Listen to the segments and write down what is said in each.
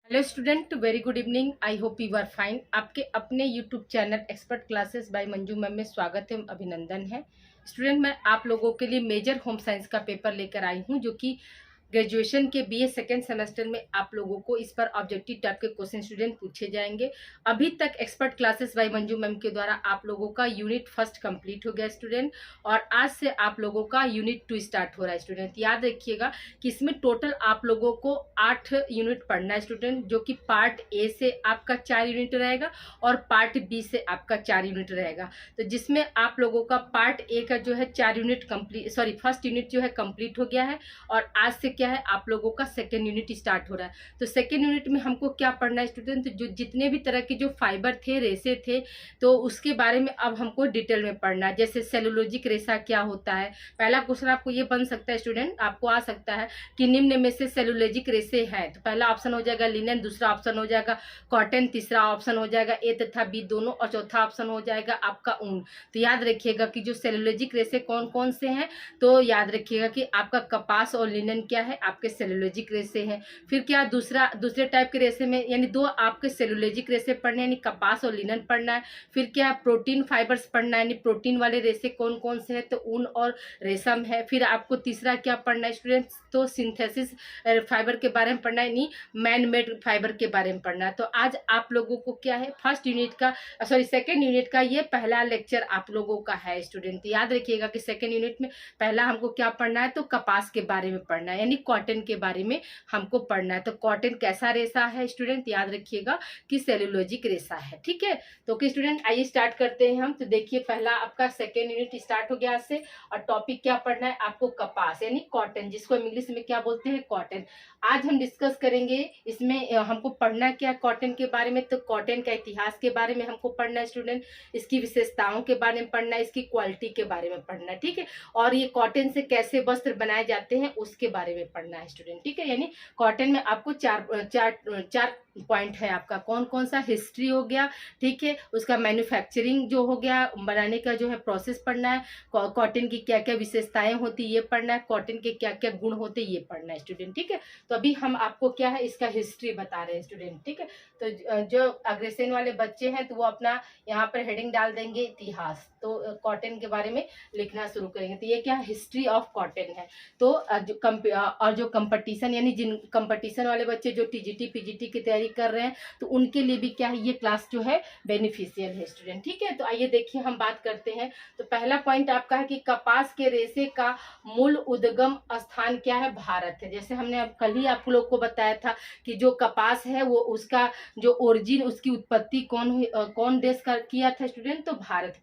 Hello student, very good evening. I hope you are fine. आपके अपने YouTube channel expert classes by Manju ma'am में स्वागत है, अभिनंदन है। स्टूडेंट, मैं आप लोगों के लिए मेजर होम साइंस का पेपर लेकर आई हूं, जो कि ग्रेजुएशन के बीए सेकेंड सेमेस्टर में आप लोगों को इस पर ऑब्जेक्टिव टाइप के क्वेश्चन स्टूडेंट पूछे जाएंगे। अभी तक expert classes by Manju ma'am के द्वारा आप लोगों का यूनिट फर्स्ट कंप्लीट हो गया स्टूडेंट, और आज से आप लोगों का यूनिट 2 स्टार्ट हो रहा है स्टूडेंट। याद रखिएगा कि इसमें टोटल आप लोगों को 8 यूनिट पढ़ना है स्टूडेंट, जो कि पार्ट ए से आपका 4 यूनिट रहेगा और पार्ट बी से आपका 4 यूनिट रहेगा। तो जिसमें आप लोगों का पार्ट ए का जो है 4 unit complete, sorry first unit जो है कंप्लीट हो गया है, और आज से क्या है आप लोगों का सेकेंड यूनिट स्टार्ट हो रहा है। तो सेकेंड यूनिट में हमको क्या पढ़ना है स्टूडेंट, जो जितने भी तरह के जो फाइबर थे, रेसे थे, तो उसके बारे में अब हमको डिटेल में पढ़ना है। जैसे सेलुलोजिक रेसा क्या होता है। पहला क्वेश्चन आपको ये बन सकता है स्टूडेंट, आपको आ सकता है कि निम्न में से सेलुलोजिक रेसे हैं। तो पहला ऑप्शन हो जाएगा लिनन, दूसरा ऑप्शन हो जाएगा कॉटन, तीसरा ऑप्शन हो जाएगा ए तथा बी दोनों, और चौथा ऑप्शन हो जाएगा आपका ऊन। तो याद रखिएगा कि जो सेलुलोजिक रेसे कौन कौन से हैं, तो याद रखिएगा कि आपका कपास और लिनन क्या है, आपके सेलुलोजिक रेसे हैं। फिर क्या दूसरे टाइप के रेसे में, यानी दो आपके सेलुलोजिक रेसे पढ़ने, यानी कपास और लिनन पढ़ना है। फिर क्या प्रोटीन फाइबर्स पढ़ना है, यानी प्रोटीन वाले रेसे कौन कौन से हैं, तो ऊन और रेशम है। फिर आपको तीसरा क्या पढ़ना है स्टूडेंट्स, तो सिंथेसिस फाइबर के बारे में पढ़ना है, यानी मैन मेड फाइबर के बारे में पढ़ना है। तो आज आप लोगों को क्या है फर्स्ट यूनिट का, सॉरी सेकेंड यूनिट का ये पहला लेक्चर आप लोगों का है स्टूडेंट। याद रखिएगा कि सेकेंड यूनिट में पहला हमको क्या पढ़ना है, तो कपास के बारे में पढ़ना है, यानी कॉटन के बारे में हमको पढ़ना है। तो कॉटन कैसा रेशा है स्टूडेंट, याद रखिएगा कि सेलुलोजिक रेशा है। ठीक है, तो कि स्टूडेंट आइए स्टार्ट करते हैं हम। तो देखिए पहला आपका सेकेंड यूनिट स्टार्ट हो गया आज से, और टॉपिक क्या पढ़ना है आपको, कपास यानी कॉटन, जिसको इंग्लिश में क्या बोलते हैं, कॉटन। आज हम डिस्कस करेंगे इसमें हमको पढ़ना क्या कॉटन के बारे में, तो कॉटन का इतिहास के बारे में हमको पढ़ना है स्टूडेंट, इसकी विशेषताओं के बारे में पढ़ना है, इसकी क्वालिटी के बारे में पढ़ना है। ठीक है, और ये कॉटन से कैसे वस्त्र बनाए जाते हैं उसके बारे में पढ़ना है स्टूडेंट। ठीक है, यानी कॉटन में आपको चार पॉइंट है आपका, कौन कौन सा, हिस्ट्री हो गया, ठीक है, उसका मैन्युफैक्चरिंग जो हो गया, बनाने का जो है प्रोसेस पढ़ना है, कॉटन की क्या क्या विशेषताएं होती ये पढ़ना है, कॉटन के क्या क्या गुण होते ये पढ़ना है स्टूडेंट। ठीक है, तो अभी हम आपको क्या है इसका हिस्ट्री बता रहे हैं स्टूडेंट। ठीक है, तो जो अग्रसेन वाले बच्चे हैं तो वो अपना यहाँ पर हेडिंग डाल देंगे इतिहास, तो कॉटन के बारे में लिखना शुरू करेंगे। तो ये क्या हिस्ट्री ऑफ कॉटन है। तो जो कंपटीशन, यानी जिन कंपटीशन वाले बच्चे जो टीजीटी पीजीटी की तैयारी कर रहे हैं, तो उनके लिए भी क्या है ये क्लास जो है बेनिफिशियल है स्टूडेंट। ठीक है, तो आइए देखिए हम बात करते हैं। तो पहला पॉइंट आपका है कि कपास के रेशे का मूल उद्गम स्थान क्या है, भारत है। जैसे हमने अब कल ही आप लोग को बताया था कि जो कपास है वो उसका जो ओरिजिन, उसकी उत्पत्ति कौन देश का किया था स्टूडेंट, तो भारत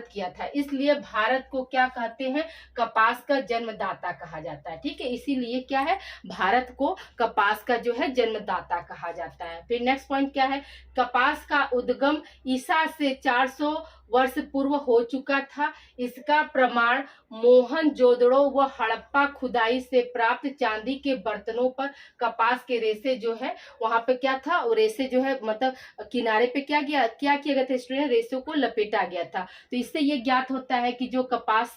किया था। इसलिए भारत को क्या कहते हैं, कपास का जन्मदाता कहा जाता है। ठीक है, इसीलिए क्या है भारत को कपास का जो है जन्मदाता कहा जाता है। फिर नेक्स्ट पॉइंट क्या है, कपास का उद्गम ईसा से 400 वर्ष पूर्व हो चुका था। इसका प्रमाण मोहनजोदड़ो व हड़प्पा खुदाई से प्राप्त चांदी के बर्तनों पर कपास के रेसे जो है वहां पे क्या था, वो रेसे जो है मतलब किनारे पे क्या किया गया था स्टूडेंट, रेसों को लपेटा गया था। तो इससे ये ज्ञात होता है कि जो कपास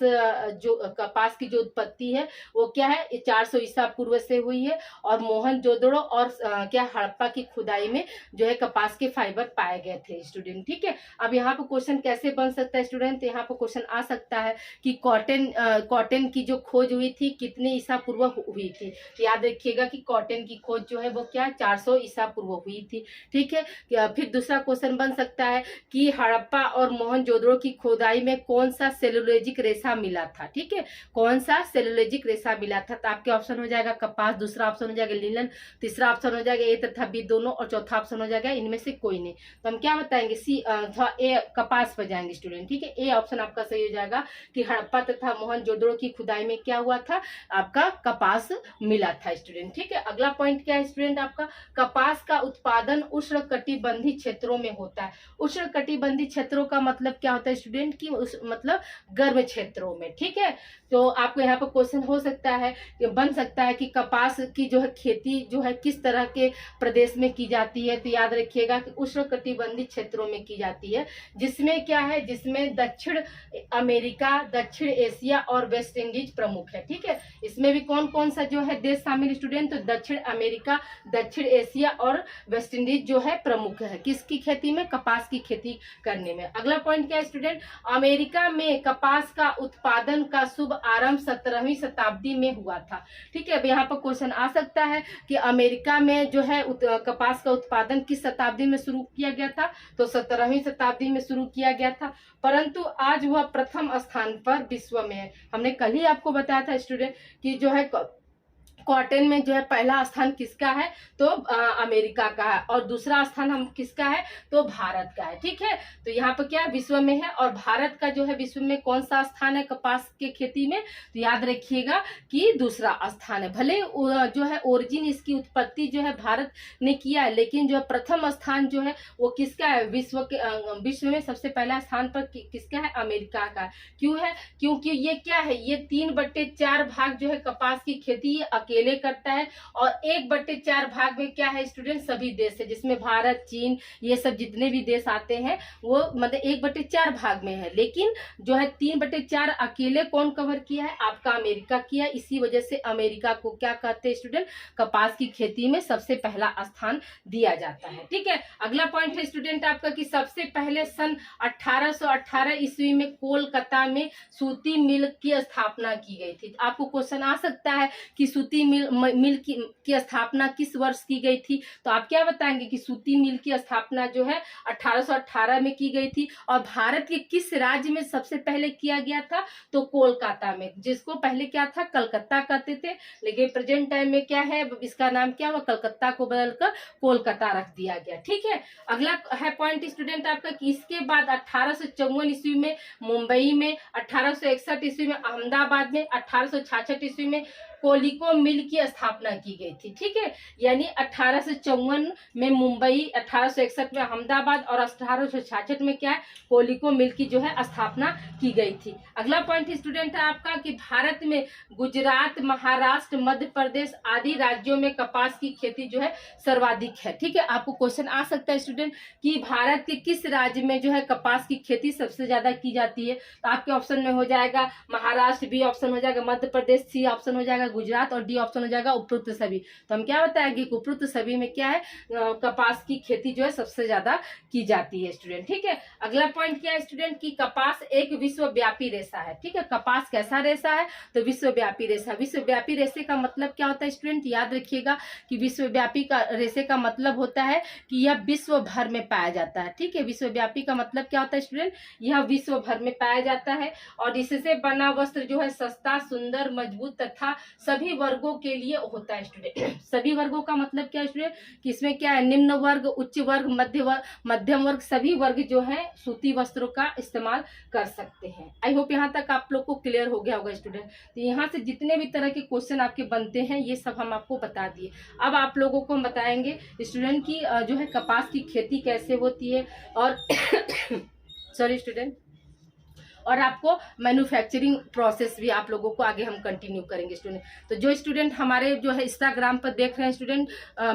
की जो उत्पत्ति है वो क्या है 400 ईसा पूर्व से हुई है, और मोहनजोदड़ो और क्या हड़प्पा की खुदाई में जो है कपास के फाइबर पाए गए थे स्टूडेंट। ठीक है, अब यहाँ पे क्वेश्चन कैसे बन सकता है स्टूडेंट, यहाँ पे क्वेश्चन आ सकता है कि कॉटन की जो खोज हुई थी कितने ईसा पूर्व हुई थी। तो याद रखिएगा कि कॉटन की खोज जो है वो क्या 400 ईसा पूर्व हुई थी। ठीक है, फिर दूसरा क्वेश्चन बन सकता है कि हड़प्पा और मोहनजोदड़ो की खोदाई में कौन सा सेलुलोजिक रेशा मिला था। ठीक है, कौन सा सेलुलोजिक रेशा मिला था, तो आपके ऑप्शन हो जाएगा कपास, दूसरा ऑप्शन हो जाएगा लिनन, तीसरा ऑप्शन हो जाएगा ए तथा बी दोनों, और चौथा ऑप्शन हो जाएगा इनमें से कोई नहीं। तो हम क्या बताएंगे, सी ए कपास पर जाएंगे स्टूडेंट। ठीक है, ए ऑप्शन आपका सही हो जाएगा कि हड़प्पा तथा मोहनजोदड़ो की खुदाई में क्या हुआ था, आपका कपास मिला था स्टूडेंट। ठीक है, अगला पॉइंट क्या है स्टूडेंट आपका, कपास का उत्पादन उष्णकटिबंधीय क्षेत्रों में होता है। उष्णकटिबंधीय क्षेत्रों का मतलब क्या होता है स्टूडेंट की मतलब गर्म क्षेत्रों में। ठीक है, तो आपको यहाँ पर क्वेश्चन हो सकता है, बन सकता है कि कपास की जो है खेती जो है किस तरह के प्रदेश में की जाती है, तो याद रखिएगा कि उष्णकटिबंधीय क्षेत्रों में की जाती है, जिसमें क्या है, जिसमें दक्षिण अमेरिका, दक्षिण एशिया और वेस्ट इंडीज प्रमुख है। ठीक है, इसमें भी कौन कौन सा जो है देश शामिल स्टूडेंट, तो दक्षिण अमेरिका, दक्षिण एशिया और वेस्ट इंडीज जो है प्रमुख है किसकी खेती में, कपास की खेती करने में। अगला पॉइंट क्या है स्टूडेंट, अमेरिका में कपास का उत्पादन का शुभ आरंभ 17वीं शताब्दी में हुआ था। ठीक है, अब यहाँ पर क्वेश्चन आ सकता है कि अमेरिका में जो है कपास का उत्पादन किस शताब्दी में शुरू किया गया था, तो 17वीं शताब्दी में शुरू किया गया था, परंतु आज वह प्रथम स्थान पर विश्व में है। हमने कल ही आपको बताया था स्टूडेंट कि जो है कॉटन में जो है पहला स्थान किसका है, तो अमेरिका का है, और दूसरा स्थान हम किसका है, तो भारत का है। ठीक है, तो यहाँ पर क्या विश्व में है, और भारत का जो है विश्व में कौन सा स्थान है कपास के खेती में, तो याद रखिएगा कि दूसरा स्थान है। भले जो है ओरिजिन इसकी उत्पत्ति जो है भारत ने किया है, लेकिन जो है प्रथम स्थान जो है वो किसका है, विश्व में सबसे पहला स्थान पर किसका है, अमेरिका का। क्यों है, क्योंकि ये क्या है, ये 3/4 भाग जो है कपास की खेती अकेले करता है, और 1/4 भाग में क्या है स्टूडेंट, सभी देश है, जिसमें भारत, चीन, ये सब जितने भी देश आते हैं वो मतलब 1/4 भाग में है, लेकिन जो है 3/4 अकेले कौन कवर किया है, आपका अमेरिका किया। इसी वजह से अमेरिका को क्या कहते हैं स्टूडेंट, कपास की खेती में सबसे पहला स्थान दिया जाता है। ठीक है, अगला पॉइंट है स्टूडेंट आपका कि सबसे पहले सन 1818 ईस्वी में कोलकाता में सूती मिल की स्थापना की गई थी। आपको क्वेश्चन आ सकता है कि सूती मिल की स्थापना किस वर्ष की गई थी, तो आप क्या बताएंगे कि सूती मिल की स्थापना जो है 1818 में की गई थी, और भारत के किस राज्य में सबसे पहले किया गया था, तो कोलकाता में, जिसको पहले क्या था, कलकत्ता कहते थे, लेकिन प्रेजेंट टाइम में क्या है, इसका नाम क्या हुआ, कलकत्ता को बदलकर कोलकाता रख दिया गया। ठीक है, अगला है पॉइंट स्टूडेंट आपका कि इसके बाद 1854 ईस्वी में मुंबई में, 1861 ईस्वी में अहमदाबाद में, 1866 ईस्वी में कोलिको मिल की स्थापना की गई थी। ठीक है, यानी 1854 में मुंबई, 1861 में अहमदाबाद और 1866 में क्या है, कोलिको मिल की जो है स्थापना की गई थी। अगला पॉइंट स्टूडेंट है आपका कि भारत में गुजरात, महाराष्ट्र, मध्य प्रदेश आदि राज्यों में कपास की खेती जो है सर्वाधिक है। ठीक है, आपको क्वेश्चन आ सकता है स्टूडेंट कि भारत के किस राज्य में जो है कपास की खेती सबसे ज्यादा की जाती है, तो आपके ऑप्शन में हो जाएगा महाराष्ट्र, बी ऑप्शन हो जाएगा मध्य प्रदेश, सी ऑप्शन हो जाएगा गुजरात, और डी ऑप्शन हो जाएगा उपरोक्त सभी। तो हम क्या बताएंगे कि उपरोक्त सभी में क्या है, कपास की खेती जो है सबसे ज्यादा की जाती है स्टूडेंट। ठीक है, अगला पॉइंट क्या है स्टूडेंट कि कपास एक विश्वव्यापी रेशा है। ठीक है, कपास कैसा रेशा है, तो विश्वव्यापी रेशा। विश्वव्यापी रेशे का मतलब क्या होता है स्टूडेंट, याद रखिएगा कि विश्वव्यापी का रेशे का मतलब होता है कि यह विश्व भर में पाया जाता है। ठीक है, विश्वव्यापी का मतलब क्या होता है स्टूडेंट, यह विश्व भर में पाया जाता है, और इससे बना वस्त्र जो है सस्ता, सुंदर, मजबूत तथा सभी वर्गों के लिए होता है स्टूडेंट। सभी वर्गों का मतलब क्या है स्टूडेंट कि इसमें क्या है, निम्न वर्ग, उच्च वर्ग, मध्यम वर्ग, सभी वर्ग जो है सूती वस्त्रों का इस्तेमाल कर सकते हैं। आई होप यहाँ तक आप लोग को क्लियर हो गया होगा स्टूडेंट। तो यहाँ से जितने भी तरह के क्वेश्चन आपके बनते हैं ये सब हम आपको बता दिए। अब आप लोगों को हम बताएंगे स्टूडेंट की जो है कपास की खेती कैसे होती है, और सॉरी स्टूडेंट, और आपको मैन्युफैक्चरिंग प्रोसेस भी आप लोगों को आगे हम कंटिन्यू करेंगे स्टूडेंट। तो जो स्टूडेंट हमारे जो है इंस्टाग्राम पर देख रहे हैं स्टूडेंट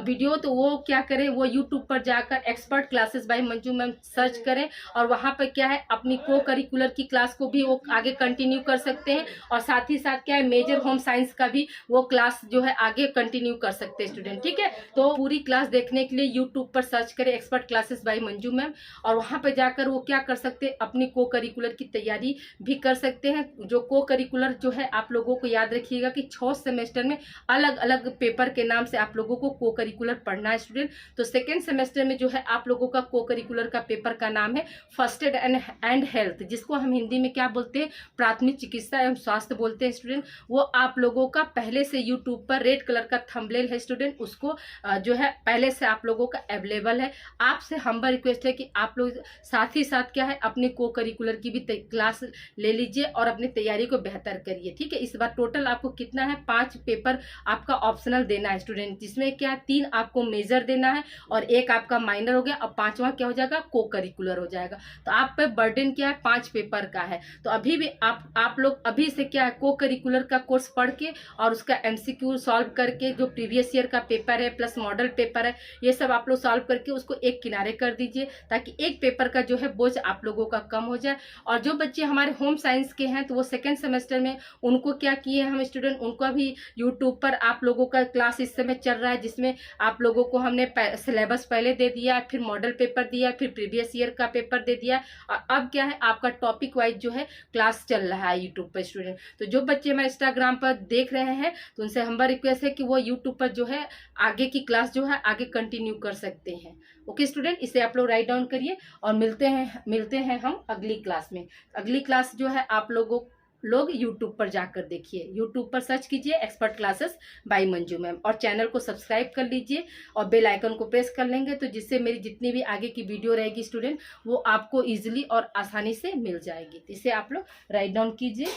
वीडियो, तो वो क्या करें, वो यूट्यूब पर जाकर expert classes by Manju ma'am search करें, और वहाँ पर क्या है अपनी को करिकुलर की क्लास को भी वो आगे कंटिन्यू कर सकते हैं, और साथ ही साथ क्या है मेजर होम साइंस का भी वो क्लास जो है आगे कंटिन्यू कर सकते हैं स्टूडेंट। ठीक है, तो पूरी क्लास देखने के लिए यूट्यूब पर सर्च करें expert classes by Manju ma'am, और वहाँ पर जाकर वो क्या कर सकते हैं, अपनी को करिकुलर की तैयारी भी कर सकते हैं। जो को करिकुलर जो है आप लोगों को याद रखिएगा कि 6 सेमेस्टर में अलग अलग पेपर के नाम से आप लोगों को करिकुलर पढ़ना है स्टूडेंट। तो सेकेंड सेमेस्टर में जो है आप लोगों का को करिकुलर का पेपर का नाम है फर्स्ट एड एंड हेल्थ, जिसको हम हिंदी में क्या बोलते हैं, प्राथमिक चिकित्सा एवं स्वास्थ्य बोलते हैं स्टूडेंट। वो आप लोगों का पहले से यूट्यूब पर रेड कलर का थंबनेल है स्टूडेंट, उसको जो है पहले से आप लोगों का अवेलेबल है। आपसे हम्बल रिक्वेस्ट है कि आप लोग साथ ही साथ क्या है अपने को करिकुलर की भी क्लास क्लास ले लीजिए और अपनी तैयारी को बेहतर करिए। ठीक है, इस बार टोटल आपको कितना है, 5 पेपर आपका ऑप्शनल देना है स्टूडेंट, जिसमें क्या 3 आपको मेजर देना है और 1 आपका माइनर हो गया और 5वां क्या हो जाएगा, को करिकुलर हो जाएगा। तो आप पे बर्डन क्या है, 5 पेपर का है। तो अभी भी आप लोग अभी से क्या है, को करिकुलर का कोर्स पढ़ के और उसका एमसीक्यू सॉल्व करके, जो प्रीवियस ईयर का पेपर है प्लस मॉडल पेपर है, ये सब आप लोग सॉल्व करके उसको एक किनारे कर दीजिए, ताकि एक पेपर का जो है बोझ आप लोगों का कम हो जाए। और जो बच्चे हमारे होम साइंस के हैं तो वो सेकेंड सेमेस्टर में उनको क्या किए हम स्टूडेंट, उनको भी यूट्यूब पर आप लोगों का क्लास इस समय चल रहा है, जिसमें आप लोगों को हमने सिलेबस पहले दे दिया, फिर मॉडल पेपर दिया, फिर प्रीवियस ईयर का पेपर दे दिया, और अब क्या है आपका टॉपिक वाइज जो है क्लास चल रहा है यूट्यूब पर स्टूडेंट। तो जो बच्चे हमारे इंस्टाग्राम पर देख रहे हैं तो उनसे हमारा रिक्वेस्ट है कि वो यूट्यूब पर जो है आगे की क्लास जो है आगे कंटिन्यू कर सकते हैं। ओके स्टूडेंट, इसे आप लोग राइट डाउन करिए और मिलते हैं हम अगली क्लास में। अगली क्लास जो है आप लोग यूट्यूब पर जाकर देखिए, यूट्यूब पर सर्च कीजिए expert classes by Manju ma'am, और चैनल को सब्सक्राइब कर लीजिए और बेल आइकन को प्रेस कर लेंगे, तो जिससे मेरी जितनी भी आगे की वीडियो रहेगी स्टूडेंट वो आपको इजीली और आसानी से मिल जाएगी। तो इसे आप लोग राइट डाउन कीजिए।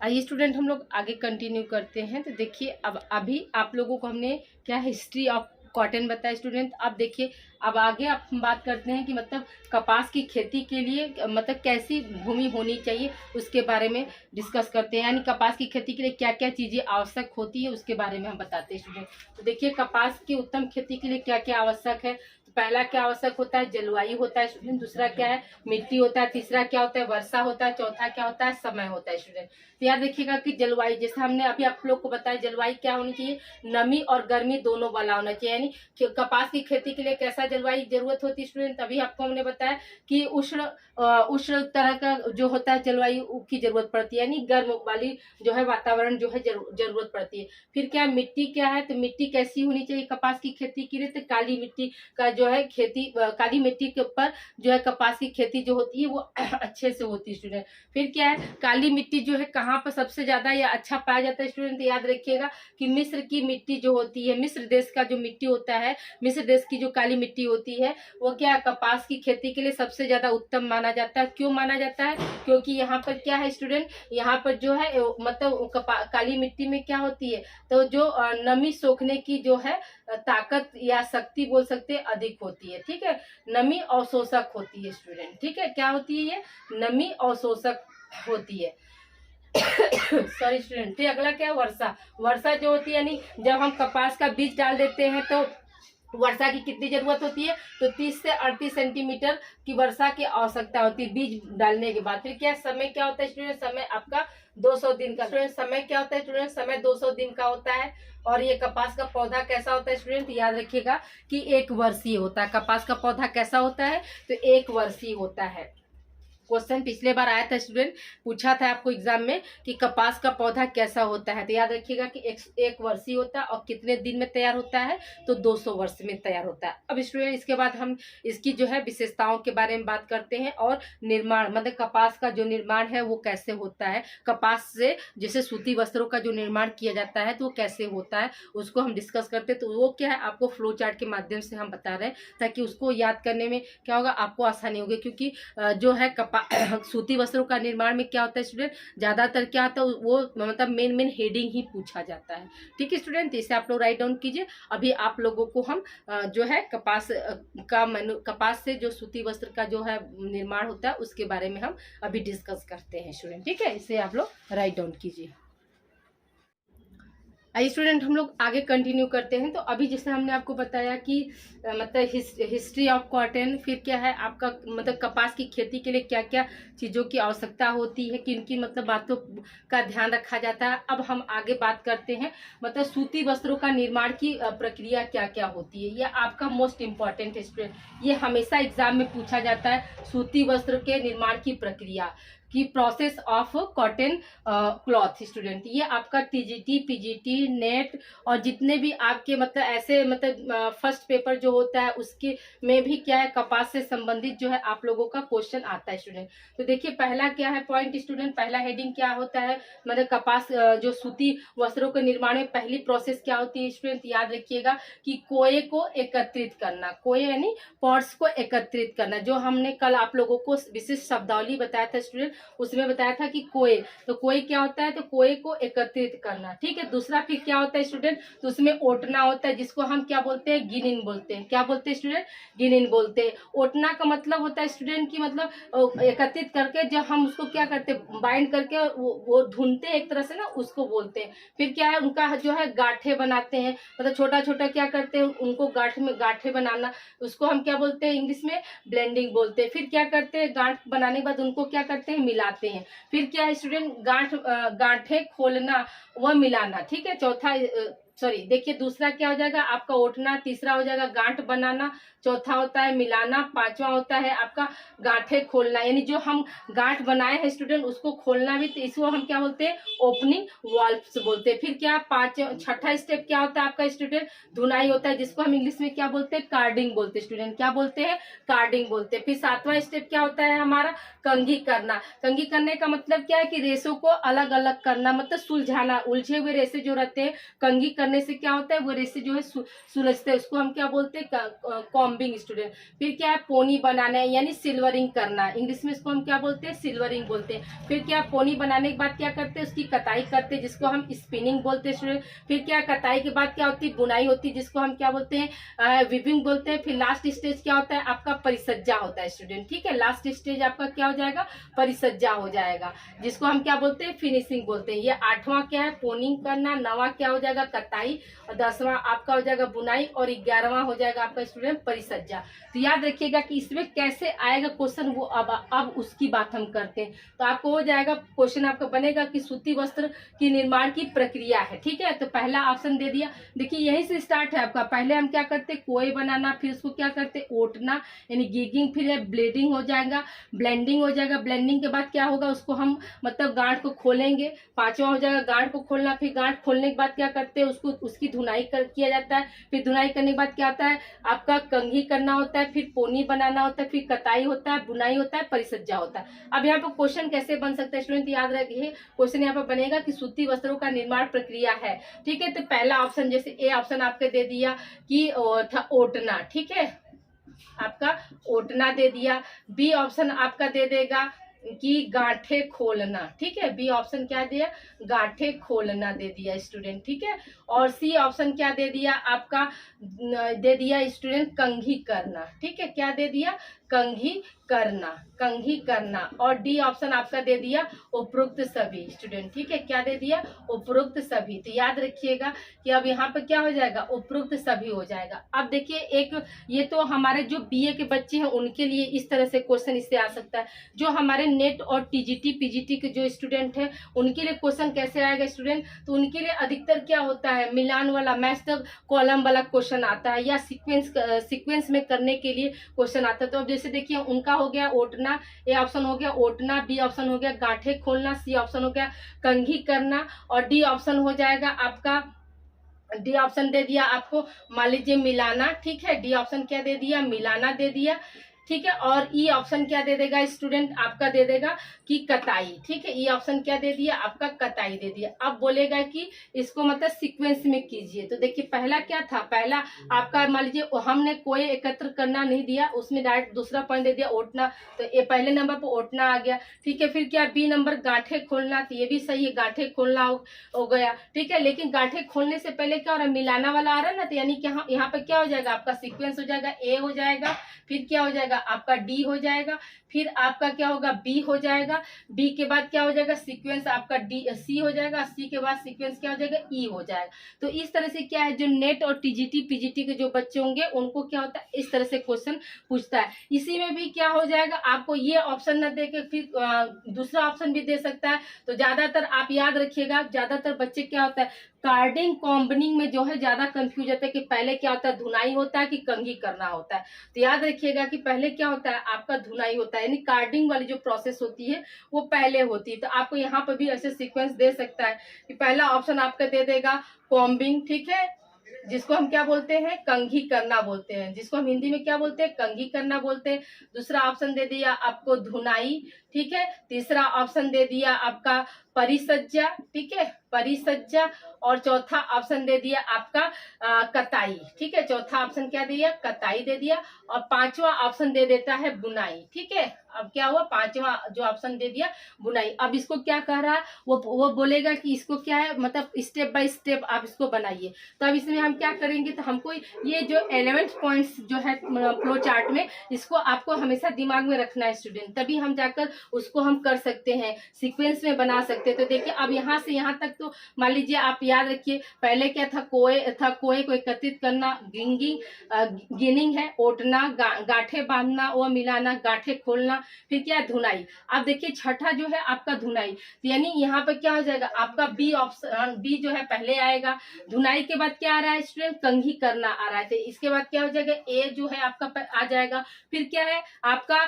आइए स्टूडेंट, हम लोग आगे कंटिन्यू करते हैं। तो देखिए, अब अभी आप लोगों को हमने क्या हिस्ट्री ऑफ कॉटन बताया स्टूडेंट। अब देखिए, अब आगे हम बात करते हैं कि मतलब कपास की खेती के लिए मतलब कैसी भूमि होनी चाहिए, उसके बारे में डिस्कस करते हैं। यानी कपास की खेती के लिए क्या क्या चीज़ें आवश्यक होती है उसके बारे में हम बताते हैं स्टूडेंट। तो देखिए, कपास की उत्तम खेती के लिए क्या क्या आवश्यक है। तो पहला क्या आवश्यक होता है, जलवायु होता है स्टूडेंट। दूसरा क्या है, मिट्टी होता है। तीसरा क्या होता है, वर्षा होता है। चौथा क्या होता है, समय होता है स्टूडेंट। तो याद रखिएगा कि जलवायु, जैसे हमने अभी आप लोग को बताया, जलवायु क्या होनी चाहिए, नमी और गर्मी दोनों वाला होना चाहिए। यानी कपास की खेती के लिए कैसा जलवायु जरूरत होती है स्टूडेंट, तभी आपको हमने बताया कि उष्ण तरह का जो होता है जलवायु की जरूरत पड़ती है, यानी गर्म वाली जो है वातावरण जो है जरूरत पड़ती है। फिर क्या मिट्टी क्या है, तो मिट्टी कैसी होनी चाहिए कपास की खेती के लिए, तो काली मिट्टी का जो है खेती, काली मिट्टी के ऊपर जो है कपास की खेती जो होती है वो अच्छे से होती है स्टूडेंट। फिर क्या है, काली मिट्टी जो है कहाँ पर सबसे ज्यादा या अच्छा पाया जाता है स्टूडेंट, याद रखिएगा कि मिस्र की मिट्टी जो होती है, मिस्र देश का जो मिट्टी होता है, मिस्र देश की जो काली मिट्टी होती है वो क्या है, कपास की खेती के लिए सबसे ज्यादा उत्तम माना जाता है। क्यों माना जाता है, क्योंकि यहाँ पर क्या है स्टूडेंट, यहाँ पर जो है मतलब काली मिट्टी में क्या होती है, तो जो नमी सोखने की जो है ताकत या शक्ति बोल सकते हैं अधिक होती है। ठीक है, नमी अवशोषक होती है स्टूडेंट। ठीक है, क्या होती है ये, नमी अवशोषक होती है। Sorry student. फिर अगला क्या है, वर्षा। वर्षा जो होती है, यानी जब हम कपास का बीज डाल देते हैं तो वर्षा की कितनी जरूरत होती है, तो 30 से 38 सेंटीमीटर की वर्षा की आवश्यकता होती है बीज डालने के बाद। फिर क्या समय क्या होता है स्टूडेंट, समय आपका 200 दिन का। स्टूडेंट समय क्या होता है स्टूडेंट, समय 200 दिन का होता है। और ये कपास का पौधा कैसा होता है स्टूडेंट, याद रखिएगा कि 1 वर्षीय होता है। कपास का पौधा कैसा होता है, तो 1 वर्षीय होता है। क्वेश्चन पिछले बार आया था स्टूडेंट, पूछा था आपको एग्जाम में कि कपास का पौधा कैसा होता है, तो याद रखिएगा कि एक वर्षीय होता है और कितने दिन में तैयार होता है, तो 200 वर्ष में तैयार होता है। अब स्टूडेंट इसके बाद हम इसकी जो है विशेषताओं के बारे में बात करते हैं और निर्माण, मतलब कपास का जो निर्माण है वो कैसे होता है, कपास से जैसे सूती वस्त्रों का जो निर्माण किया जाता है तो वो कैसे होता है उसको हम डिस्कस करते हैं। तो वो क्या है, आपको फ्लो चार्ट के माध्यम से हम बता रहे हैं, ताकि उसको याद करने में क्या होगा, आपको आसानी होगी। क्योंकि जो है सूती वस्त्रों का निर्माण में क्या होता है स्टूडेंट, ज्यादातर क्या होता है वो मतलब मेन हेडिंग ही पूछा जाता है। ठीक है स्टूडेंट, इसे आप लोग राइट डाउन कीजिए। अभी आप लोगों को हम जो है कपास से जो सूती वस्त्र का जो है निर्माण होता है उसके बारे में हम अभी डिस्कस करते हैं स्टूडेंट। ठीक है, इसे आप लोग राइट डाउन कीजिए। आइए स्टूडेंट, हम लोग आगे कंटिन्यू करते हैं। तो अभी जैसे हमने आपको बताया कि मतलब हिस्ट्री ऑफ कॉटन, फिर क्या है आपका मतलब कपास की खेती के लिए क्या क्या चीज़ों की आवश्यकता होती है, किन किन मतलब बातों का ध्यान रखा जाता है। अब हम आगे बात करते हैं मतलब सूती वस्त्रों का निर्माण की प्रक्रिया क्या क्या होती है। ये आपका मोस्ट इम्पॉर्टेंट है स्टूडेंट, ये हमेशा एग्जाम में पूछा जाता है, सूती वस्त्र के निर्माण की प्रक्रिया। कि process of cotton cloth student. ये आपका टीजीटी, पीजीटी, नेट और जितने भी आपके मतलब ऐसे मतलब फर्स्ट पेपर जो होता है उसके में भी क्या है, कपास से संबंधित जो है आप लोगों का क्वेश्चन आता है स्टूडेंट। तो देखिए पहला क्या है पॉइंट स्टूडेंट, पहला हेडिंग क्या होता है, मतलब कपास जो सूती वस्त्रों के निर्माण में पहली प्रोसेस क्या होती है स्टूडेंट, याद रखिएगा कि कोए को एकत्रित करना। कोए यानी पॉट्स को एकत्रित करना, जो हमने कल आप लोगों को विशिष्ट शब्दावली बताया था स्टूडेंट, उसमें बताया था कि कोए, तो कोए क्या होता है, तो कोए को एकत्रित करना। ठीक है, दूसरा फिर क्या होता है स्टूडेंट, तो उसमें ओटना होता है, जिसको हम क्या बोलते हैं, गिनिन बोलते हैं। क्या बोलते हैं स्टूडेंट, गिनिन बोलते हैं। ओटना का मतलब होता है स्टूडेंट की मतलब एकत्रित करके जब हम उसको क्या करते हैं, बाइंड करके वो धुनते हैं एक तरह से ना, उसको बोलते हैं। फिर क्या है, उनका जो है गांठे बनाते हैं, मतलब छोटा छोटा क्या करते हैं, उनको गांठे बनाना, उसको हम क्या बोलते हैं इंग्लिश में, ब्लेंडिंग बोलते हैं। फिर क्या करते हैं, गांठ बनाने के बाद उनको क्या करते हैं, मिलाते हैं। फिर क्या है स्टूडेंट, गांठे खोलना व मिलाना। ठीक है, चौथा सॉरी देखिए दूसरा क्या हो जाएगा आपका, ओटना। तीसरा हो जाएगा गांठ बनाना। चौथा होता है मिलाना। पांचवा होता है आपका गांठे खोलना, यानी जो हम गांठ बनाए हैं स्टूडेंट उसको खोलना भी, तो इसको हम क्या बोलते हैं, ओपनिंग वाल्व्स बोलते हैं। फिर क्या छठा स्टेप क्या होता है आपका स्टूडेंट, धुनाई होता है, जिसको हम इंग्लिश में क्या बोलते हैं, कार्डिंग बोलते हैं स्टूडेंट। क्या बोलते हैं, कार्डिंग बोलते हैं। फिर सातवां स्टेप क्या होता है हमारा, कंघी करना। कंघी करने का मतलब क्या है कि रेशों को अलग अलग करना, मतलब सुलझाना। उलझे हुए रेशे जो रहते हैं, कंघी करने से क्या होता है, वो रेशे जो है सुलझते हैं, उसको हम क्या बोलते हैं, कॉम्बिंग स्टूडेंट। फिर क्या है, पोनी बनाना है, यानी सिल्वरिंग करना। इंग्लिश में इसको हम क्या बोलते हैं, सिल्वरिंग बोलते हैं। फिर क्या, पोनी बनाने के बाद क्या करते हैं, उसकी कताई करते हैं, जिसको हम स्पिनिंग बोलते हैं स्टूडेंट। फिर क्या, कताई के बाद क्या होती है, बुनाई होती है, जिसको हम क्या बोलते हैं, विविंग बोलते हैं। फिर लास्ट स्टेज क्या होता है आपका, परिसज्जा होता है स्टूडेंट। ठीक है, लास्ट स्टेज आपका क्या हो जाएगा, परिसज्जा हो जाएगा, जिसको हम क्या बोलते हैं, फिनिशिंग बोलते हैं। ये आठवां क्या है, पोनिंग करना। नौवां क्या हो जाएगा, कताई। और 10वां आपका हो जाएगा बुनाई। और 11वां हो जाएगा आपका स्टूडेंट परिसज्जा। तो याद रखिएगा कि इसमें कैसे आएगा क्वेश्चन, वो अब उसकी बात हम करते हैं। तो आपको हो जाएगा क्वेश्चन, आपका बनेगा कि सूती वस्त्र की निर्माण की प्रक्रिया है। ठीक है, तो पहला ऑप्शन दे दिया। देखिए यहीं से स्टार्ट है आपका। पहले हम क्या करते, कोई बनाना, फिर उसको क्या करते, ओटना यानी गिगिंग, फिर ब्लेडिंग हो जाएगा, ब्लेंडिंग हो जाएगा। ब्लेंडिंग के बाद क्या होगा, उसको हम मतलब गांठ को खोलेंगे। पांचवा हो जाएगा गांठ को खोलना। फिर गांठ खोलने के बाद क्या करते हैं, उसको उसकी धुनाई किया जाता है। फिर धुनाई करने के बाद क्या होता है आपका, कंघी करना होता है। फिर पोनी बनाना होता है। फिर कताई होता है, बुनाई होता है, परिसज्जा होता है। अब यहाँ पर क्वेश्चन कैसे बन सकता है स्टूडेंट, याद रखिए क्वेश्चन यहाँ पर बनेगा कि सूती वस्त्रों का निर्माण प्रक्रिया है। ठीक है, तो पहला ऑप्शन जैसे ए ऑप्शन आपके दे दिया कि ओटना। ठीक है, आपका ओटना दे दिया। बी ऑप्शन आपका दे देगा कि गांठे खोलना। ठीक है, बी ऑप्शन क्या दिया, गांठे खोलना दे दिया स्टूडेंट। ठीक है, और सी ऑप्शन क्या दे दिया आपका, दे दिया स्टूडेंट कंघी करना। ठीक है, क्या दे दिया, कंघी करना, कंघी करना। और डी ऑप्शन आपका दे दिया उपरोक्त सभी स्टूडेंट। ठीक है, क्या दे दिया, उपरोक्त सभी। तो याद रखिएगा कि अब यहाँ पे क्या हो जाएगा, उपरोक्त सभी हो जाएगा। अब देखिए एक ये तो हमारे जो बीए के बच्चे हैं उनके लिए इस तरह से क्वेश्चन इससे आ सकता है। जो हमारे नेट और टीजीटी पीजीटी के जो स्टूडेंट हैं उनके लिए क्वेश्चन कैसे आएगा स्टूडेंट, तो उनके लिए अधिकतर क्या होता है, मिलान वाला मैच तक कॉलम वाला क्वेश्चन आता है, या सीक्वेंस में करने के लिए क्वेश्चन आता है। तो अब जैसे देखिए उनका हो गया ओटना, ए ऑप्शन हो गया ओटना, बी ऑप्शन हो गया गांठे खोलना, सी ऑप्शन हो गया कंघी करना, और डी ऑप्शन हो जाएगा आपका, डी ऑप्शन दे दिया आपको मान लीजिए मिलाना। ठीक है, डी ऑप्शन क्या दे दिया, मिलाना दे दिया। ठीक है, और ई ऑप्शन क्या दे देगा स्टूडेंट, आपका दे देगा कि कताई। ठीक है, ई ऑप्शन क्या दे दिया आपका, कताई दे दिया। अब बोलेगा कि इसको मतलब सीक्वेंस में कीजिए। तो देखिए पहला क्या था, पहला आपका मान लीजिए हमने कोई एकत्र करना नहीं दिया, उसमें डायरेक्ट दूसरा पॉइंट दे दिया ओटना, तो ये पहले नंबर पर ओटना आ गया। ठीक है, फिर क्या बी नंबर गांठे खोलना, तो ये भी सही है, गांठे खोलना हो गया। ठीक है, लेकिन गांठे खोलने से पहले क्या हो रहा है, मिलाना वाला आ रहा है ना, तो यानी कि यहाँ पे क्या हो जाएगा आपका सीक्वेंस हो जाएगा, ए हो जाएगा, फिर क्या हो जाएगा आपका डी हो जाएगा, फिर आपका क्या होगा बी हो जाएगा, बी के बाद क्या हो जाएगा सीक्वेंस आपका डी सी हो जाएगा, सी के बाद सीक्वेंस क्या हो जाएगा ई हो जाएगा। तो इस तरह से क्या है, जो नेट और टीजीटी पीजीटी के जो बच्चे होंगे उनको क्या होता है, इस तरह से क्वेश्चन पूछता है। इसी में भी क्या हो जाएगा, आपको ये ऑप्शन न दे के फिर दूसरा ऑप्शन भी दे सकता है। तो ज्यादातर आप याद रखिएगा, ज्यादातर बच्चे क्या होता है कार्डिंग कॉम्बिनिंग में जो है ज्यादा कंफ्यूज होता है कि पहले क्या होता है, धुनाई होता है कि कंघी करना होता है। तो याद रखिएगा कि पहले क्या होता है, आपका धुनाई होता है, यानी कार्डिंग वाली जो प्रोसेस होती है वो पहले होती है। तो आपको यहाँ पर भी ऐसे सीक्वेंस दे सकता है कि पहला ऑप्शन आपका दे देगा कॉम्बिंग, ठीक है, जिसको हम क्या बोलते हैं, कंघी करना बोलते हैं, जिसको हम हिंदी में क्या बोलते हैं, कंघी करना बोलते हैं। दूसरा ऑप्शन दे दिया आपको धुनाई, ठीक है। तीसरा ऑप्शन दे दिया आपका परिसज्जा, ठीक है, परिसज्जा। और चौथा ऑप्शन दे दिया आपका कताई, ठीक है, चौथा ऑप्शन क्या दिया, कताई दे दिया। और पांचवा ऑप्शन दे देता है बुनाई, ठीक है। अब क्या हुआ, पांचवा जो ऑप्शन दे दिया बुनाई। अब इसको क्या कह रहा है, वो बोलेगा कि इसको क्या है, मतलब स्टेप बाय स्टेप आप इसको बनाइए। तो अब इसमें हम क्या करेंगे, तो हमको ये जो 11 पॉइंट्स जो है फ्लो चार्ट में, इसको आपको हमेशा दिमाग में रखना है स्टूडेंट, तभी हम जाकर उसको हम कर सकते हैं, सीक्वेंस में बना सकते हैं। तो देखिए अब यहाँ से यहाँ तक तो मान लीजिए आप याद रखिए, पहले क्या था, कोए को एकत्रित करना, गिनिंग है, ओटना, गांठे बांधना, वो मिलाना, गांठे खोलना, फिर क्या, धुनाई। अब देखिए छठा जो है आपका धुनाई, यानी यहाँ पर क्या हो जाएगा, आपका बी ऑप्शन, बी जो है पहले आएगा। धुनाई के बाद क्या आ रहा है स्टूडेंट, कंघी करना आ रहा है। तो इसके बाद क्या हो जाएगा, ए जो है आपका आ जाएगा। फिर क्या है आपका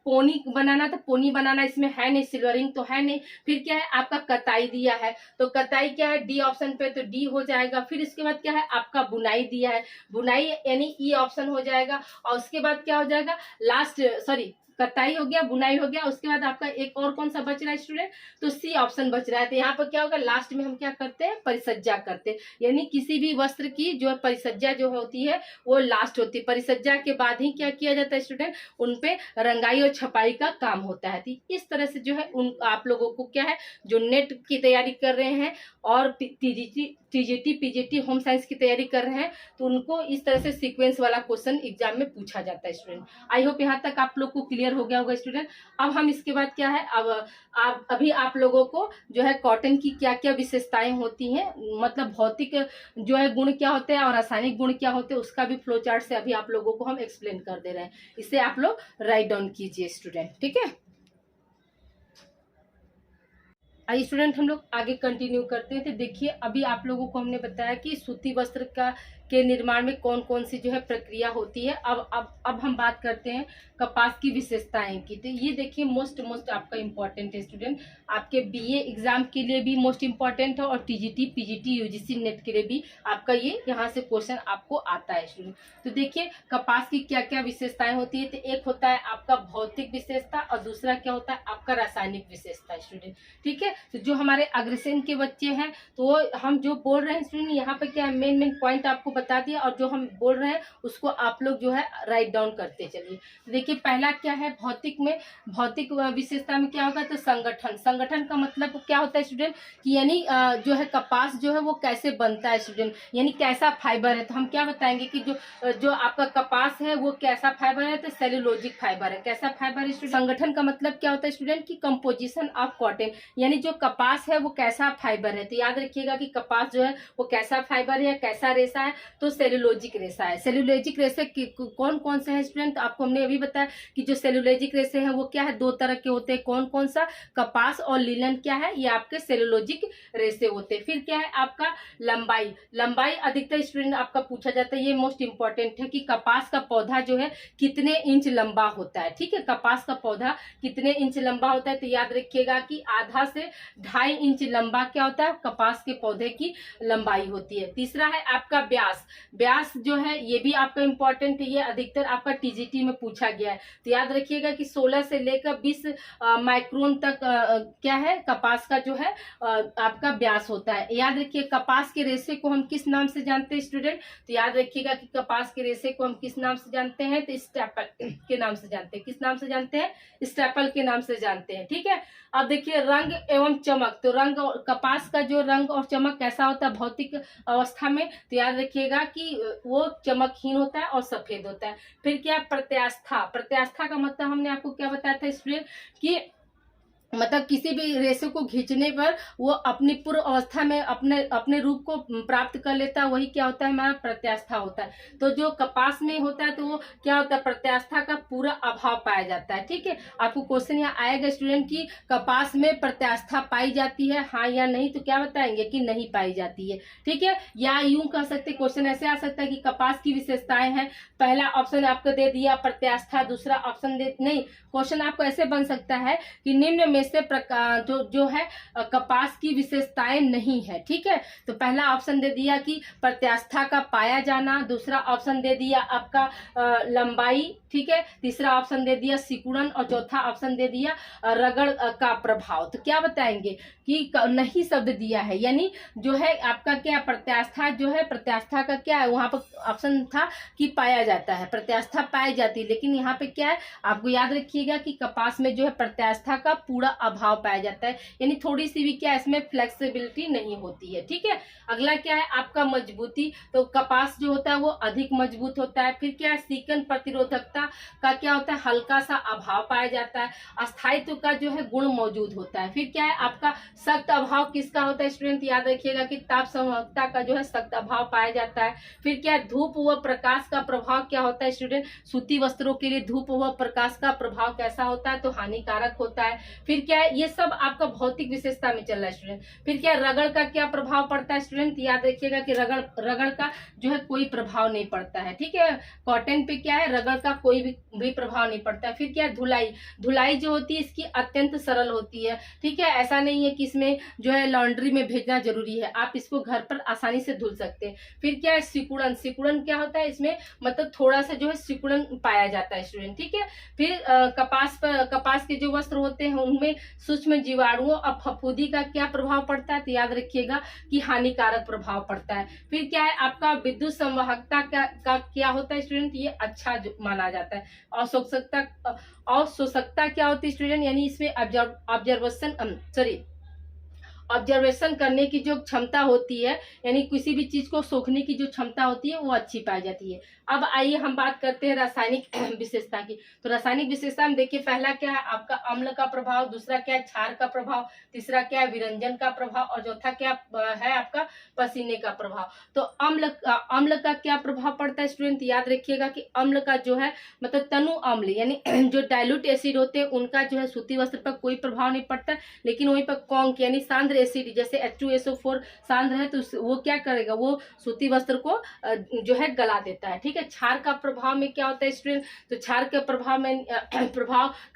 पोनी बनाना, तो पोनी बनाना इसमें है नहीं, सिल्वरिंग तो है नहीं। फिर क्या है आपका कताई दिया है, तो कताई क्या है, डी ऑप्शन पे, तो डी हो जाएगा। फिर इसके बाद क्या है आपका बुनाई दिया है, बुनाई यानी ई ऑप्शन हो जाएगा। और उसके बाद क्या हो जाएगा, लास्ट, सॉरी, कताई हो गया, बुनाई हो गया। उसके बाद आपका एक और कौन सा बच रहा है स्टूडेंट, तो सी ऑप्शन बच रहा है। तो यहाँ पर क्या होगा, लास्ट में हम क्या करते हैं, परिसज्जा करते हैं, यानी किसी भी वस्त्र की जो परिसज्जा जो होती है वो लास्ट होती है। परिसज्जा के बाद ही क्या किया जाता है स्टूडेंट, उनपे रंगाई और छपाई का काम होता है। तो इस तरह से जो है उन आप लोगों को क्या है, जो नेट की तैयारी कर रहे हैं और टीजीटी पीजीटी होम साइंस की तैयारी कर रहे हैं, तो उनको इस तरह से सीक्वेंस वाला क्वेश्चन एग्जाम में पूछा जाता है स्टूडेंट। आई होप यहाँ तक आप लोग को क्लियर हो गया होगा स्टूडेंट। अब हम इसके बाद क्या है, अब अभी आप लोगों को जो है कॉटन की क्या क्या विशेषताएं होती हैं, मतलब भौतिक जो है गुण क्या होते हैं और रासायनिक गुण क्या होते हैं, उसका भी फ्लो चार्ट से अभी आप लोगों को हम एक्सप्लेन कर दे रहे हैं। इसे आप लोग राइट डाउन कीजिए स्टूडेंट, ठीक है। आइए स्टूडेंट हम लोग आगे कंटिन्यू करते हैं। तो देखिए अभी आप लोगों को हमने बताया कि सूती वस्त्र के निर्माण में कौन कौन सी जो है प्रक्रिया होती है। अब हम बात करते हैं कपास की विशेषताएं की। तो ये देखिए मोस्ट आपका इम्पोर्टेंट है स्टूडेंट, आपके बीए एग्जाम के लिए भी मोस्ट इम्पोर्टेंट है और टीजीटी पीजीटी यूजीसी नेट के लिए भी आपका ये यहाँ से क्वेश्चन आपको आता है स्टूडेंट। तो देखिए कपास की क्या क्या विशेषताएं होती है। तो एक होता है आपका भौतिक विशेषता और दूसरा क्या होता है आपका रासायनिक विशेषता स्टूडेंट, ठीक है। तो जो हमारे अग्रसेन के बच्चे हैं, तो हम जो बोल रहे हैं स्टूडेंट, यहाँ पे क्या है मेन पॉइंट आपको बता दिया, और जो हम बोल रहे हैं उसको आप लोग जो है राइट डाउन करते चलिए। तो देखिए पहला क्या है, भौतिक विशेषता में क्या होगा, तो संगठन का मतलब क्या होता है स्टूडेंट, कि यानी जो है कपास जो है वो कैसे बनता है स्टूडेंट, यानी कैसा फाइबर है। तो हम क्या बताएंगे कि जो आपका कपास है वो कैसा फाइबर है, तो सेल्यूलोजिक फाइबर है। कैसा फाइबर है स्टूडेंट, संगठन का मतलब क्या होता है स्टूडेंट, की कंपोजिशन ऑफ कॉटन, यानी जो कपास है वो कैसा फाइबर है। तो याद रखिएगा कि कपास जो है वो कैसा फाइबर है, कैसा रेशा है, तो सेल्यूलोजिक रेशा है। सेल्यूलोजिक रेशे कौन कौन से हैं स्टूडेंट, आपको हमने अभी बताया कि जो सेल्यूलोजिक रेशे हैं वो क्या है, दो तरह के होते हैं। कौन कौन सा, कपास और लिनन क्या है, ये आपके सेल्यूलोजिक रेशे होते हैं। फिर क्या है आपका लंबाई अधिकतर स्टूडेंट आपका पूछा जाता है, ये मोस्ट इंपॉर्टेंट है कि कपास का पौधा जो है कितने इंच लंबा होता है, ठीक है। कपास का पौधा कितने इंच लंबा होता है, तो याद रखिएगा कि आधा से 2.5 इंच लंबा क्या होता है, कपास के पौधे की लंबाई होती है। तीसरा है आपका ब्यास जो है ये भी आपका इंपॉर्टेंट है, ये अधिकतर आपका टीजीटी में पूछा गया है। तो याद रखिएगा कि 16 से लेकर 20 माइक्रोन तक क्या है कपास का जो है आपका ब्यास होता है। याद रखिए कपास के रेशे को हम किस नाम से जानते हैं स्टूडेंट, तो याद रखिएगा कि कपास के रेशे को हम किस नाम से जानते हैं, तो स्टेपल के नाम से जानते हैं। किस नाम से जानते हैं, स्टेपल के नाम से जानते हैं, ठीक है। अब देखिए रंग एवं चमक, तो कपास का जो रंग और चमक कैसा होता है भौतिक अवस्था में, तो याद रखिएगा कि वो चमकहीन होता है और सफेद होता है। फिर क्या प्रत्यास्था का मतलब हमने आपको क्या बताया था स्टूडेंट, कि मतलब किसी भी रेशे को खींचने पर वो अपनी पूर्व अवस्था में अपने अपने रूप को प्राप्त कर लेता है, वही क्या होता है, हमारा प्रत्यास्था होता है। तो जो कपास में होता है तो वो क्या होता है, प्रत्यास्था का पूरा अभाव पाया जाता है। ठीक है, आपको क्वेश्चन यहाँ आएगा स्टूडेंट की कपास में प्रत्यास्था पाई जाती है, हाँ या नहीं, तो क्या बताएंगे कि नहीं पाई जाती है। ठीक है, या यूं कह सकते, क्वेश्चन ऐसे आ सकता है कि कपास की विशेषताएं हैं, पहला ऑप्शन आपको दे दिया प्रत्यास्था, दूसरा ऑप्शन दे नहीं, क्वेश्चन आपको ऐसे बन सकता है कि निम्न में से जो है कपास की विशेषताएं नहीं है। ठीक है, तो पहला ऑप्शन दे दिया कि प्रत्यास्था का पाया जाना, दूसरा ऑप्शन दे दिया आपका लंबाई, ठीक है, तीसरा ऑप्शन दे दिया सिकुड़न और चौथा ऑप्शन दे दिया रगड़ का प्रभाव। तो क्या बताएंगे कि नहीं शब्द दिया है, यानी जो है आपका क्या प्रत्यास्था जो है, प्रत्यास्था का क्या है, वहां पर ऑप्शन था कि पाया जाता है, प्रत्यास्था पाई जाती है, लेकिन यहाँ पे क्या है आपको याद रखिएगा कि कपास में जो है प्रत्यास्था का पूरा अभाव पाया जाता है, यानी थोड़ी सी भी क्या इसमें फ्लेक्सिबिलिटी नहीं होती है। ठीक है, अगला क्या है आपका मजबूती, तो कपास जो होता है वो अधिक मजबूत होता है। फिर क्या है सीकन प्रतिरोधकता का क्या होता है, हल्का सा अभाव पाया जाता है। अस्थायित्व का जो है गुण मौजूद होता है। फिर क्या है आपका सख्त अभाव किसका होता है स्टूडेंट, याद रखिएगा कि ताप संवाहकता का जो है सख्त अभाव पाया जाता है। फिर क्या है धूप व प्रकाश का प्रभाव क्या होता है स्टूडेंट, सूती वस्त्रों के लिए धूप व प्रकाश का प्रभाव कैसा होता है, तो हानिकारक होता है। फिर क्या है, ये सब आपका भौतिक विशेषता में चल रहा है स्टूडेंट। फिर क्या रगड़ का क्या प्रभाव पड़ता है स्टूडेंट, याद रखिएगा कि रगड़ का जो है कोई प्रभाव नहीं पड़ता है। ठीक है, कॉटन पे क्या है रगड़ का कोई भी प्रभाव नहीं पड़ता है। फिर क्या है धुलाई जो होती है इसकी अत्यंत सरल होती है। ठीक है, ऐसा नहीं है कि इसमें जो है लॉन्ड्री में भेजना जरूरी है, आप इसको घर पर आसानी से धुल सकते हैं। फिर क्या है सिकुड़न क्या होता है, इसमें मतलब थोड़ा सा जो है सिकुड़न पाया जाता है स्टूडेंट। ठीक है, फिर कपास के जो वस्त्र होते हैं उनमें सूक्ष्म जीवाणुओं और फफूंदी का क्या प्रभाव पड़ता है, तो याद रखिएगा कि हानिकारक प्रभाव पड़ता है। फिर क्या है आपका विद्युत संवाहकता का क्या होता है स्टूडेंट, ये अच्छा माना जाता है। अवशोषकता क्या होती है स्टूडेंट, यानी इसमें ऑब्जर्वेशन करने की जो क्षमता होती है, यानी किसी भी चीज को सोखने की जो क्षमता होती है वो अच्छी पाई जाती है। अब आइए हम बात करते हैं रासायनिक विशेषता की। तो रासायनिक विशेषता में देखिए पहला क्या है आपका अम्ल का प्रभाव, दूसरा क्या है क्षार का प्रभाव, तीसरा क्या है विरंजन का प्रभाव और चौथा क्या है आपका पसीने का प्रभाव। तो अम्ल का क्या प्रभाव पड़ता है स्टूडेंट, याद रखिएगा कि अम्ल का जो है मतलब तनु अम्ल यानी जो डाइल्यूट एसिड होते हैं उनका जो है सूती वस्त्र पर कोई प्रभाव नहीं पड़ता, लेकिन वहीं पर कॉन्क यानी सांद्र एसिड जैसे H2SO4 सांद्र है तो वो क्या करेगा, वो सूती वस्त्र को जो है गला देता है। ठीक है, क्षार का प्रभाव में क्या होता है स्टूडेंट, तो क्षार के प्रभाव में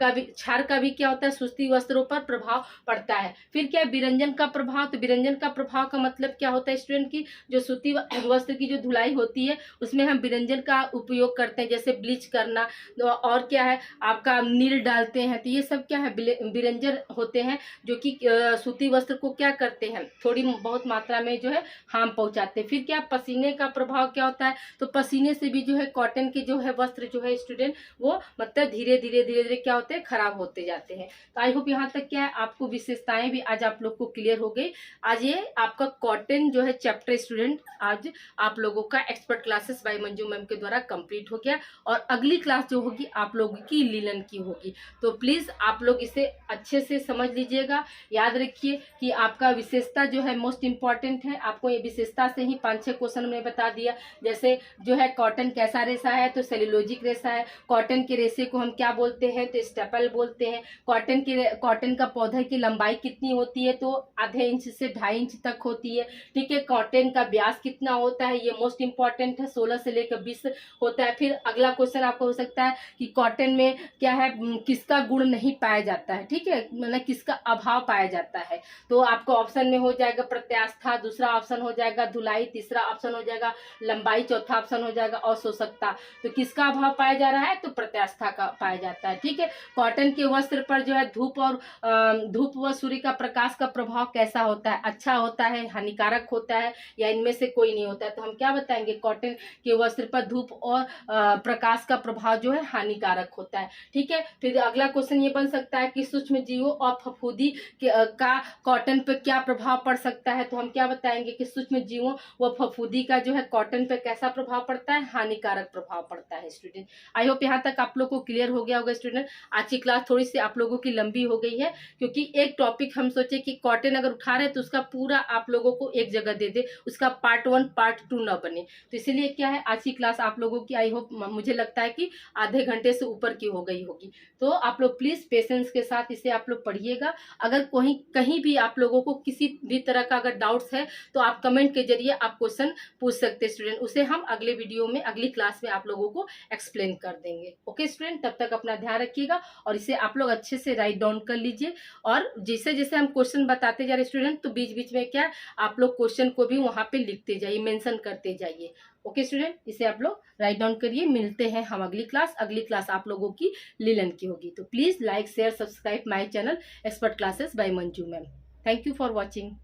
क्षार का भी क्या होता है सूती वस्त्रों पर प्रभाव पड़ता है। फिर क्या है विरंजन का प्रभाव, तो विरंजन का प्रभाव का मतलब क्या होता है स्टूडेंट की जो सूती वस्त्र की जो धुलाई होती है उसमें हम विरंजन का उपयोग करते हैं, जैसे ब्लीच करना और क्या है आपका नील डालते हैं, तो ये सब क्या है विरंजन होते हैं जो कि सूती वस्त्र को क्या करते हैं थोड़ी बहुत मात्रा में जो है हार्म पहुंचाते हैं। फिर क्या पसीने का प्रभाव क्या होता है, तो पसीने से भी जो है कॉटन के जो है वस्त्र जो है स्टूडेंट वो मतलब धीरे धीरे क्या होते हैं खराब होते जाते हैं। तो आई होप यहाँ तक क्या है आपको विशेषताएं भी आज आप लोग को क्लियर हो गई। आज ये आपका कॉटन जो है चैप्टर स्टूडेंट आज आप लोगों का expert classes by Manju ma'am के द्वारा कंप्लीट हो गया और अगली क्लास जो होगी आप लोगों की लिनन की होगी। तो प्लीज आप लोग इसे अच्छे से समझ लीजिएगा, याद रखिए कि आपका विशेषता जो है मोस्ट इंपॉर्टेंट है। आपको ये विशेषता से ही 5-6 क्वेश्चन में बता दिया, जैसे जो है कॉटन कैसा रेशा है, तो सेल्यूलोजिक रेशा है। कॉटन के रेशे को हम क्या बोलते हैं, तो स्टेपल बोलते हैं। कॉटन का पौधे की लंबाई कितनी होती है, तो आधे इंच से 2.5 इंच तक होती है। ठीक है, कॉटन का व्यास कितना होता है, ये मोस्ट इंपॉर्टेंट है, 16 से लेकर 20 होता है। फिर अगला क्वेश्चन आपको हो सकता है कि कॉटन में क्या है किसका गुण नहीं पाया जाता है, ठीक है, मतलब किसका अभाव पाया जाता है। तो आपको ऑप्शन में हो जाएगा प्रत्यास्था, दूसरा ऑप्शन हो जाएगा धुलाई, तीसरा ऑप्शन हो जाएगा लंबाई, चौथा ऑप्शन हो जाएगा अवशोषकता। तो किसका अभाव पाया जा रहा है, तो प्रत्यास्था का पाया जाता है। ठीक है, कॉटन के वस्त्र पर जो है धूप व सूर्य का प्रकाश का प्रभाव कैसा होता है, अच्छा होता है, हानिकारक होता है, या इनमें से कोई नहीं होता है। तो हम क्या बताएंगे कॉटन के वस्त्र पर धूप और प्रकाश का प्रभाव जो है हानिकारक होता है। ठीक है, फिर अगला क्वेश्चन ये बन सकता है कि सूक्ष्म जीवों और फफूंदी का कॉटन कॉटन पे क्या प्रभाव पड़ सकता है, तो हम क्या बताएंगे कि सूक्ष्म जीवों व फफूंदी का जो है कॉटन पे कैसा प्रभाव पड़ता है, हानिकारक प्रभाव पड़ता है स्टूडेंट। आई होप यहाँ तक आप लोग को क्लियर हो गया होगा स्टूडेंट। आज की क्लास थोड़ी सी आप लोगों की लंबी हो गई है, क्योंकि एक टॉपिक हम सोचे कि कॉटन अगर उठा रहे तो उसका पूरा आप लोगों को एक जगह दे दे, उसका पार्ट 1 पार्ट 2 ना बने। तो इसीलिए क्या है, आज की क्लास आप लोगों की आई होप मुझे लगता है कि आधे घंटे से ऊपर की हो गई होगी। तो आप लोग प्लीज पेशेंस के साथ इसे आप लोग पढ़िएगा। अगर कहीं भी आप लोगों को किसी भी तरह का अगर डाउट्स है तो आप कमेंट के जरिए आप क्वेश्चन पूछ सकते हैं स्टूडेंट, उसे हम अगले वीडियो में अगली क्लास में आप लोगों को एक्सप्लेन कर देंगे। ओके स्टूडेंट, तब तक अपना ध्यान रखिएगा और इसे आप लोग अच्छे से राइट डाउन कर लीजिए। और जैसे जैसे हम क्वेश्चन बताते जा रहे स्टूडेंट, तो बीच बीच में क्या आप लोग क्वेश्चन को भी वहां पे लिखते जाइए, मेंशन करते जाइए। ओके स्टूडेंट, इसे आप लोग राइट डाउन करिए। मिलते हैं हम अगली क्लास आप लोगों की लीलन की होगी। तो please like share subscribe my channel expert classes by Manju ma'am. Thank you for watching.